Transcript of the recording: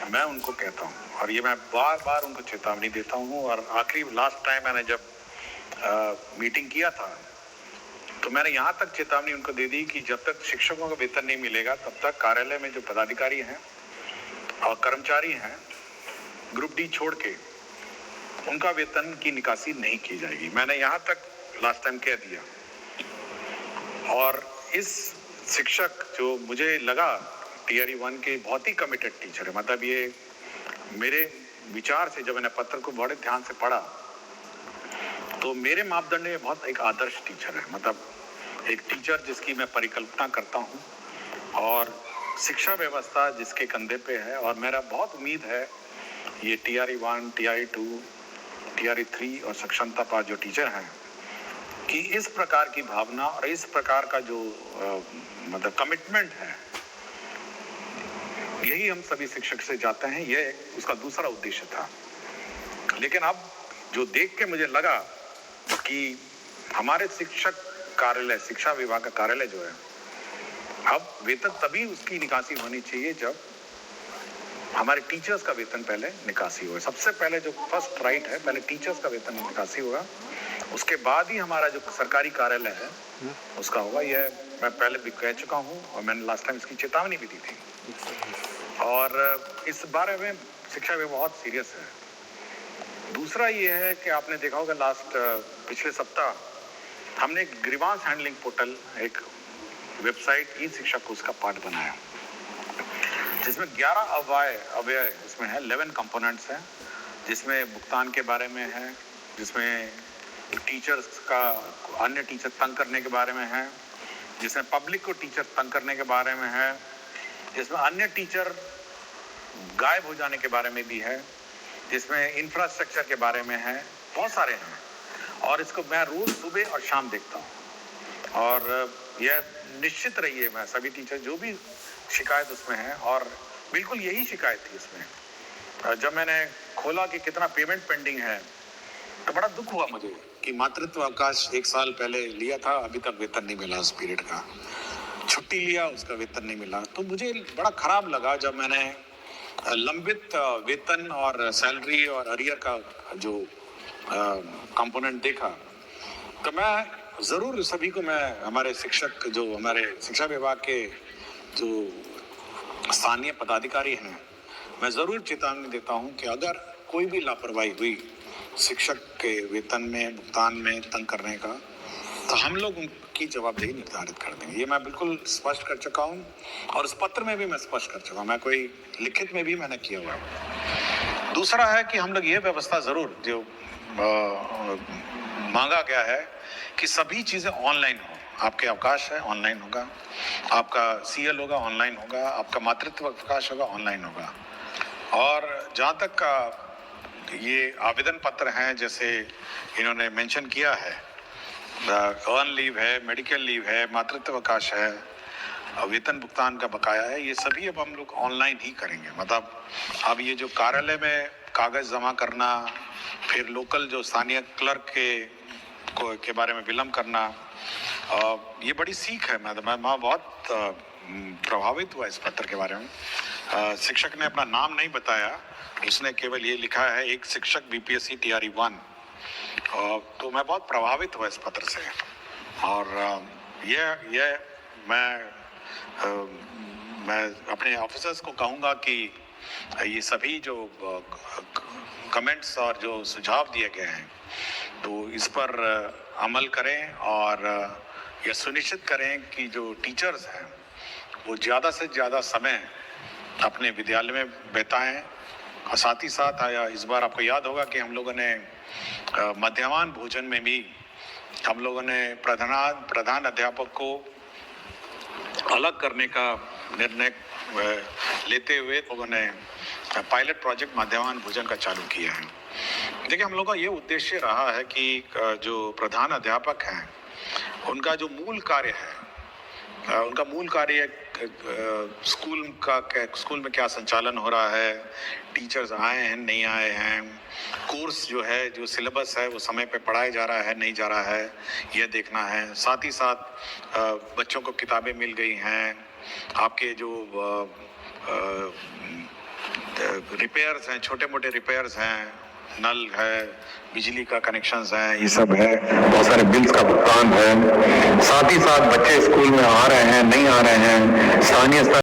मैं उनको कहता हूँ, और ये मैं बार बार उनको चेतावनी देता हूँ। और आखिरी लास्ट टाइम मैंने जब मीटिंग किया था तो मैंने यहाँ तक चेतावनी उनको दे दी कि जब तक शिक्षकों का वेतन नहीं मिलेगा तब तक कार्यालय में जो पदाधिकारी हैं और कर्मचारी हैं ग्रुप डी छोड़ के, उनका वेतन की निकासी नहीं की जाएगी। मैंने यहाँ तक लास्ट टाइम कह दिया। और इस शिक्षक जो मुझे लगा टीआरई 1 के बहुत ही कमिटेड टीचर है, मतलब ये मेरे विचार से जब मैंने पत्र को बड़े ध्यान से पढ़ा तो मेरे मापदंड में बहुत एक आदर्श टीचर है, मतलब एक टीचर जिसकी मैं परिकल्पना करता हूँ और शिक्षा व्यवस्था जिसके कंधे पे है। और मेरा बहुत उम्मीद है ये टीआरई 1, टीआरई 2, टीआरई 3 और सक्षमता पास जो टीचर हैं कि इस प्रकार की भावना और इस प्रकार का जो मतलब कमिटमेंट है, यही हम सभी शिक्षक से जाते हैं। ये उसका दूसरा उद्देश्य था। लेकिन अब जो देख के मुझे लगा कि हमारे शिक्षक कार्यालय, शिक्षा विभाग का कार्यालय जो है, अब वेतन तभी उसकी निकासी होनी चाहिए जब हमारे टीचर्स का वेतन पहले निकासी हो। सबसे पहले जो फर्स्ट राइट है, पहले टीचर्स का वेतन निकासी होगा, उसके बाद ही हमारा जो सरकारी कार्यालय है उसका होगा। यह मैं पहले भी कह चुका हूँ और मैंने लास्ट टाइम इसकी चेतावनी भी दी थी। और इस बारे में शिक्षा विभाग बहुत सीरियस है। दूसरा ये है कि आपने देखा होगा पिछले सप्ताह हमने एक ग्रीवांस हैंडलिंग पोर्टल, एक वेबसाइट ई शिक्षा को उसका पार्ट बनाया जिसमें 11 अव्यय इसमें है, 11 कंपोनेंट्स हैं, जिसमें भुगतान के बारे में है, जिसमें टीचर्स का अन्य टीचर तंग करने के बारे में है, जिसमें पब्लिक को टीचर तंग करने के बारे में है, जिसमें अन्य टीचर गायब हो जाने के बारे में भी है, जिसमें इंफ्रास्ट्रक्चर के बारे में है, बहुत सारे हैं। और इसको मैं रोज सुबह और शाम देखता हूँ। और यह निश्चित रही है, मैं सभी टीचर जो भी शिकायत उसमें है, और बिल्कुल यही शिकायत थी इसमें। जब मैंने खोला कि कितना पेमेंट पेंडिंग है तो बड़ा दुख हुआ मुझे कि मातृत्व अवकाश 1 साल पहले लिया था, अभी तक वेतन नहीं मिला उस पीरियड का। छुट्टी लिया, उसका वेतन नहीं मिला। तो मुझे बड़ा खराब लगा जब मैंने लंबित वेतन और सैलरी और अरियर का जो कंपोनेंट देखा। तो मैं ज़रूर सभी को, मैं हमारे शिक्षक, जो हमारे शिक्षा विभाग के जो स्थानीय पदाधिकारी हैं, मैं ज़रूर चेतावनी देता हूं कि अगर कोई भी लापरवाही हुई शिक्षक के वेतन में, भुगतान में तंग करने का, तो हम लोग उनकी जवाबदेही निर्धारित कर देंगे। ये मैं बिल्कुल स्पष्ट कर चुका हूं और उस पत्र में भी मैं स्पष्ट कर चुका हूं, मैं कोई लिखित में भी मैंने किया हुआ है। दूसरा है कि हम लोग ये व्यवस्था ज़रूर जो मांगा गया है कि सभी चीज़ें ऑनलाइन हो। आपके अवकाश है ऑनलाइन होगा, आपका सीएल होगा ऑनलाइन होगा, आपका मातृत्व अवकाश होगा ऑनलाइन होगा। और जहाँ तक का ये आवेदन पत्र हैं, जैसे इन्होंने मेंशन किया है, अर्न लीव है, मेडिकल लीव है, मातृत्व अवकाश है, वेतन भुगतान का बकाया है, ये सभी अब हम लोग ऑनलाइन ही करेंगे। मतलब अब ये जो कार्यालय में कागज जमा करना, फिर लोकल जो स्थानीय क्लर्क के बारे में विलम्ब करना, ये बड़ी सीख है। मैं बहुत प्रभावित हुआ इस पत्र के बारे में। शिक्षक ने अपना नाम नहीं बताया, उसने केवल ये लिखा है, एक शिक्षक बीपीएससी टीआरई 1। तो मैं बहुत प्रभावित हुआ इस पत्र से। और ये मैं अपने ऑफिसर्स को कहूँगा कि ये सभी जो कमेंट्स और जो सुझाव दिए गए हैं तो इस पर अमल करें और यह सुनिश्चित करें कि जो टीचर्स हैं वो ज़्यादा से ज़्यादा समय अपने विद्यालय में बिताएं। और साथ ही साथ इस बार आपको याद होगा कि हम लोगों ने मध्याह्न भोजन में भी हम लोगों ने प्रधान अध्यापक को अलग करने का निर्णय लेते हुए लोगों ने पायलट प्रोजेक्ट मध्याह्न भोजन का चालू किया है। देखिए, हम लोगों का ये उद्देश्य रहा है कि जो प्रधान अध्यापक हैं उनका जो मूल कार्य है, उनका मूल कार्य स्कूल में क्या संचालन हो रहा है, टीचर्स आए हैं नहीं आए हैं, कोर्स जो है, जो सिलेबस है वो समय पे पढ़ाया जा रहा है नहीं जा रहा है, ये देखना है। साथ ही साथ बच्चों को किताबें मिल गई हैं, आपके जो रिपेयर्स हैं, छोटे मोटे रिपेयर्स हैं, नल है, बिजली का कनेक्शंस है, ये सब है, बहुत सारे बिल्स का भुगतान है। साथ ही साथ बच्चे स्कूल में आ रहे हैं, नहीं आ रहे हैं, स्थानीय स्तर